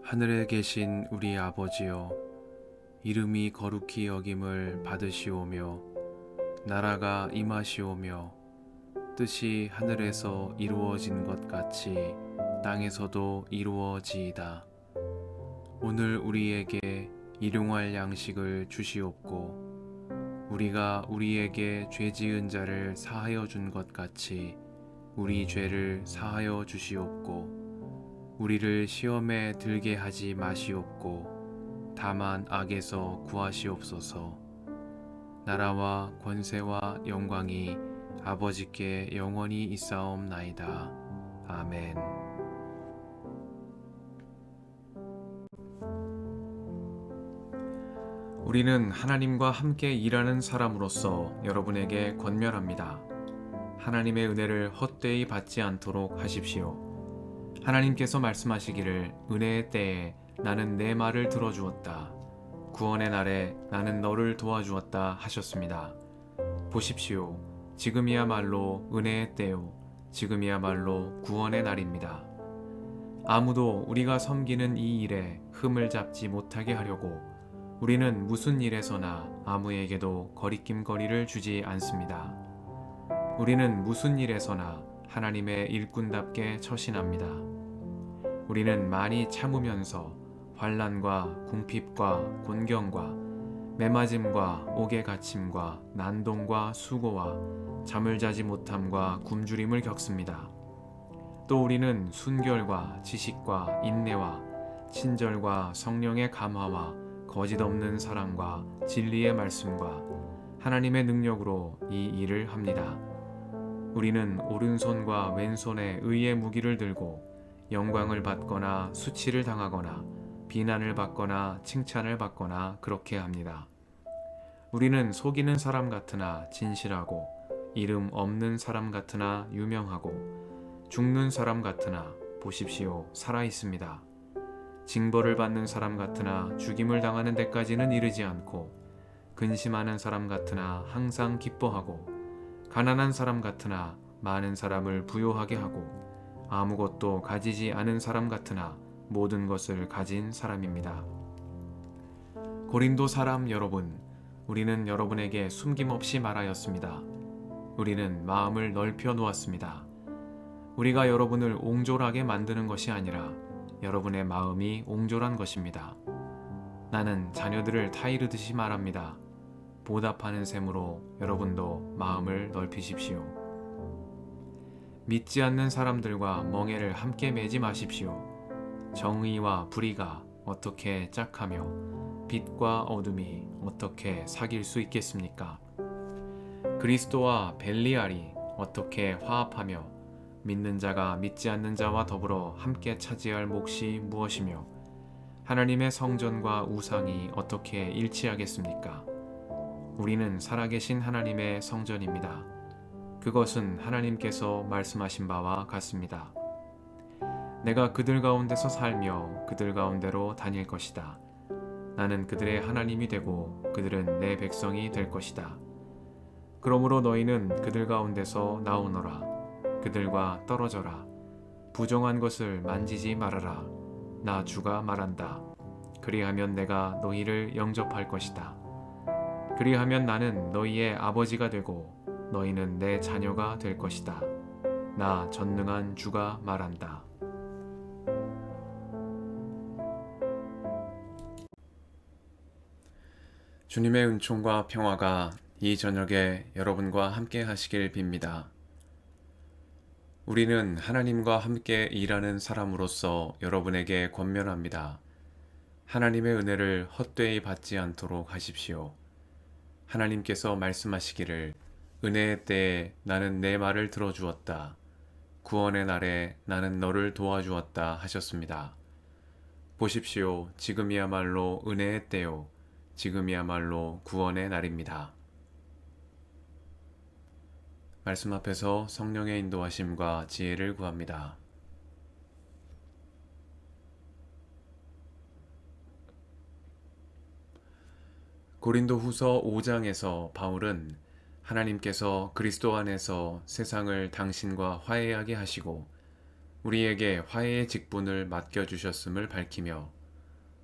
하늘에 계신 우리 아버지여, 이름이 거룩히 여김을 받으시오며 나라가 임하시오며 뜻이 하늘에서 이루어진 것 같이 땅에서도 이루어지이다. 오늘 우리에게 일용할 양식을 주시옵고 우리가 우리에게 죄 지은 자를 사하여 준 것 같이 우리 죄를 사하여 주시옵고 우리를 시험에 들게 하지 마시옵고 다만 악에서 구하시옵소서. 나라와 권세와 영광이 아버지께 영원히 있사옵나이다. 아멘. 우리는 하나님과 함께 일하는 사람으로서 여러분에게 권면합니다. 하나님의 은혜를 헛되이 받지 않도록 하십시오. 하나님께서 말씀하시기를 은혜의 때에 나는 내 말을 들어주었다. 구원의 날에 나는 너를 도와주었다 하셨습니다. 보십시오. 지금이야말로 은혜의 때요. 지금이야말로 구원의 날입니다. 아무도 우리가 섬기는 이 일에 흠을 잡지 못하게 하려고 우리는 무슨 일에서나 아무에게도 거리낌거리를 주지 않습니다. 우리는 무슨 일에서나 하나님의 일꾼답게 처신합니다. 우리는 많이 참으면서 환난과 궁핍과 곤경과 매맞음과 옥에 갇힘과 난동과 수고와 잠을 자지 못함과 굶주림을 겪습니다. 또 우리는 순결과 지식과 인내와 친절과 성령의 감화와 거짓 없는 사랑과 진리의 말씀과 하나님의 능력으로 이 일을 합니다. 우리는 오른손과 왼손에 의의 무기를 들고 영광을 받거나 수치를 당하거나 비난을 받거나 칭찬을 받거나 그렇게 합니다. 우리는 속이는 사람 같으나 진실하고 이름 없는 사람 같으나 유명하고 죽는 사람 같으나 보십시오 살아 있습니다. 징벌을 받는 사람 같으나 죽임을 당하는 데까지는 이르지 않고 근심하는 사람 같으나 항상 기뻐하고 가난한 사람 같으나 많은 사람을 부요하게 하고 아무것도 가지지 않은 사람 같으나 모든 것을 가진 사람입니다. 고린도 사람 여러분, 우리는 여러분에게 숨김없이 말하였습니다. 우리는 마음을 넓혀 놓았습니다. 우리가 여러분을 옹졸하게 만드는 것이 아니라 여러분의 마음이 옹졸한 것입니다. 나는 자녀들을 타이르듯이 말합니다. 보답하는 셈으로 여러분도 마음을 넓히십시오. 믿지 않는 사람들과 멍에를 함께 매지 마십시오. 정의와 불의가 어떻게 짝하며 빛과 어둠이 어떻게 사귈 수 있겠습니까? 그리스도와 벨리알이 어떻게 화합하며 믿는 자가 믿지 않는 자와 더불어 함께 차지할 몫이 무엇이며 하나님의 성전과 우상이 어떻게 일치하겠습니까? 우리는 살아계신 하나님의 성전입니다. 그것은 하나님께서 말씀하신 바와 같습니다. 내가 그들 가운데서 살며 그들 가운데로 다닐 것이다. 나는 그들의 하나님이 되고 그들은 내 백성이 될 것이다. 그러므로 너희는 그들 가운데서 나오너라. 그들과 떨어져라. 부정한 것을 만지지 말아라. 나 주가 말한다. 그리하면 내가 너희를 영접할 것이다. 그리하면 나는 너희의 아버지가 되고 너희는 내 자녀가 될 것이다. 나 전능한 주가 말한다. 주님의 은총과 평화가 이 저녁에 여러분과 함께 하시길 빕니다. 우리는 하나님과 함께 일하는 사람으로서 여러분에게 권면합니다. 하나님의 은혜를 헛되이 받지 않도록 하십시오. 하나님께서 말씀하시기를 은혜의 때에 나는 내 말을 들어주었다. 구원의 날에 나는 너를 도와주었다 하셨습니다. 보십시오. 지금이야말로 은혜의 때요. 지금이야말로 구원의 날입니다. 말씀 앞에서 성령의 인도하심과 지혜를 구합니다. 고린도후서 5장에서 바울은 하나님께서 그리스도 안에서 세상을 당신과 화해하게 하시고 우리에게 화해의 직분을 맡겨주셨음을 밝히며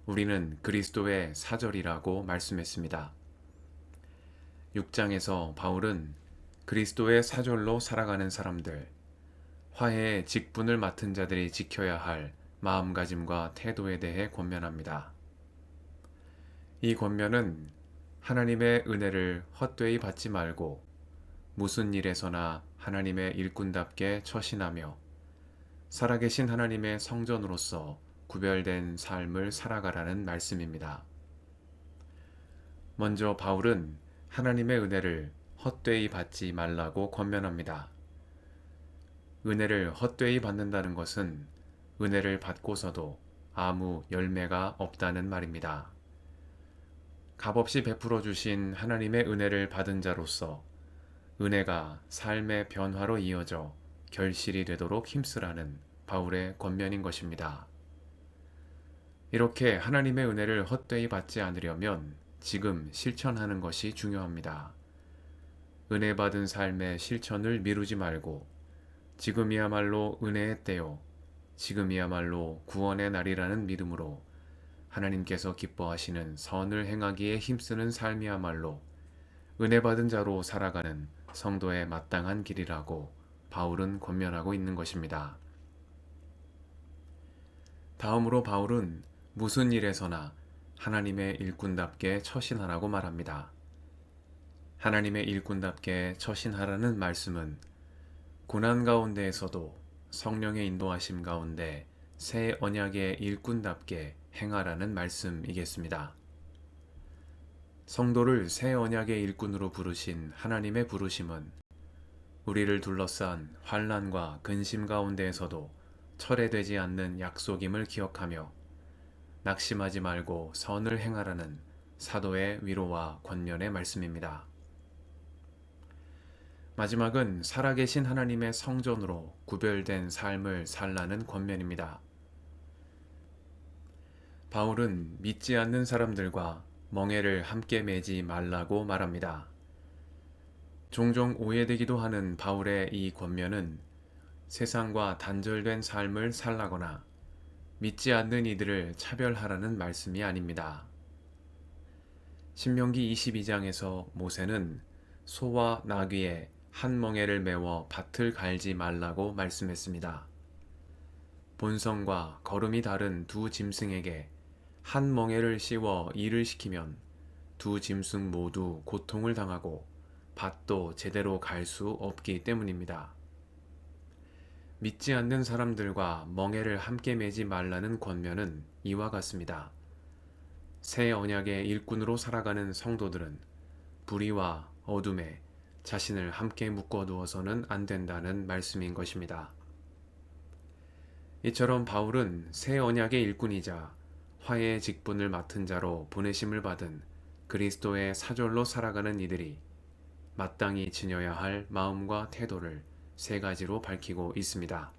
우리는 그리스도의 사절이라고 말씀했습니다. 6장에서 바울은 그리스도의 사절로 살아가는 사람들, 화해의 직분을 맡은 자들이 지켜야 할 마음가짐과 태도에 대해 권면합니다. 이 권면은 하나님의 은혜를 헛되이 받지 말고 무슨 일에서나 하나님의 일꾼답게 처신하며 살아계신 하나님의 성전으로서 구별된 삶을 살아가라는 말씀입니다. 먼저 바울은 하나님의 은혜를 헛되이 받지 말라고 권면합니다. 은혜를 헛되이 받는다는 것은 은혜를 받고서도 아무 열매가 없다는 말입니다. 값없이 베풀어 주신 하나님의 은혜를 받은 자로서 은혜가 삶의 변화로 이어져 결실이 되도록 힘쓰라는 바울의 권면인 것입니다. 이렇게 하나님의 은혜를 헛되이 받지 않으려면 지금 실천하는 것이 중요합니다. 은혜 받은 삶의 실천을 미루지 말고 지금이야말로 은혜의 때요, 지금이야말로 구원의 날이라는 믿음으로 하나님께서 기뻐하시는 선을 행하기에 힘쓰는 삶이야말로 은혜 받은 자로 살아가는 성도의 마땅한 길이라고 바울은 권면하고 있는 것입니다. 다음으로 바울은 무슨 일에서나 하나님의 일꾼답게 처신하라고 말합니다. 하나님의 일꾼답게 처신하라는 말씀은 고난 가운데에서도 성령의 인도하심 가운데 새 언약의 일꾼답게 행하라는 말씀이겠습니다. 성도를 새 언약의 일꾼으로 부르신 하나님의 부르심은 우리를 둘러싼 환난과 근심 가운데에서도 철회되지 않는 약속임을 기억하며 낙심하지 말고 선을 행하라는 사도의 위로와 권면의 말씀입니다. 마지막은 살아계신 하나님의 성전으로 구별된 삶을 살라는 권면입니다. 바울은 믿지 않는 사람들과 멍에를 함께 매지 말라고 말합니다. 종종 오해되기도 하는 바울의 이 권면은 세상과 단절된 삶을 살라거나 믿지 않는 이들을 차별하라는 말씀이 아닙니다. 신명기 22장에서 모세는 소와 나귀에 한 멍에를 메워 밭을 갈지 말라고 말씀했습니다. 본성과 걸음이 다른 두 짐승에게 한 멍에를 씌워 일을 시키면 두 짐승 모두 고통을 당하고 밭도 제대로 갈 수 없기 때문입니다. 믿지 않는 사람들과 멍에를 함께 매지 말라는 권면은 이와 같습니다. 새 언약의 일꾼으로 살아가는 성도들은 불의와 어둠에 자신을 함께 묶어두어서는 안 된다는 말씀인 것입니다. 이처럼 바울은 새 언약의 일꾼이자 화해의 직분을 맡은 자로 보내심을 받은 그리스도의 사절로 살아가는 이들이 마땅히 지녀야 할 마음과 태도를 세 가지로 밝히고 있습니다.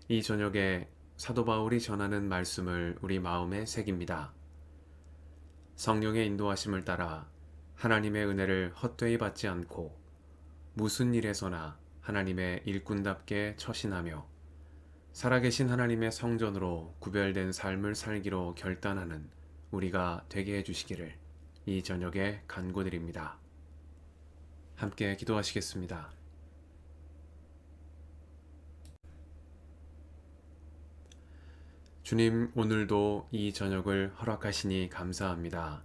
이 저녁에 사도 바울이 전하는 말씀을 우리 마음에 새깁니다. 성령의 인도하심을 따라 하나님의 은혜를 헛되이 받지 않고 무슨 일에서나 하나님의 일꾼답게 처신하며 살아계신 하나님의 성전으로 구별된 삶을 살기로 결단하는 우리가 되게 해주시기를 이 저녁에 간구드립니다. 함께 기도하시겠습니다. 주님, 오늘도 이 저녁을 허락하시니 감사합니다.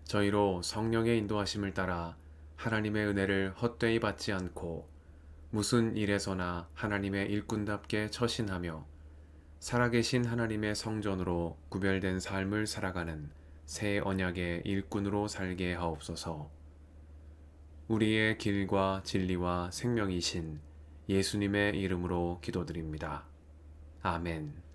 저희로 성령의 인도하심을 따라 하나님의 은혜를 헛되이 받지 않고 무슨 일에서나 하나님의 일꾼답게 처신하며 살아계신 하나님의 성전으로 구별된 삶을 살아가는 새 언약의 일꾼으로 살게 하옵소서. 우리의 길과 진리와 생명이신 예수님의 이름으로 기도드립니다. 아멘.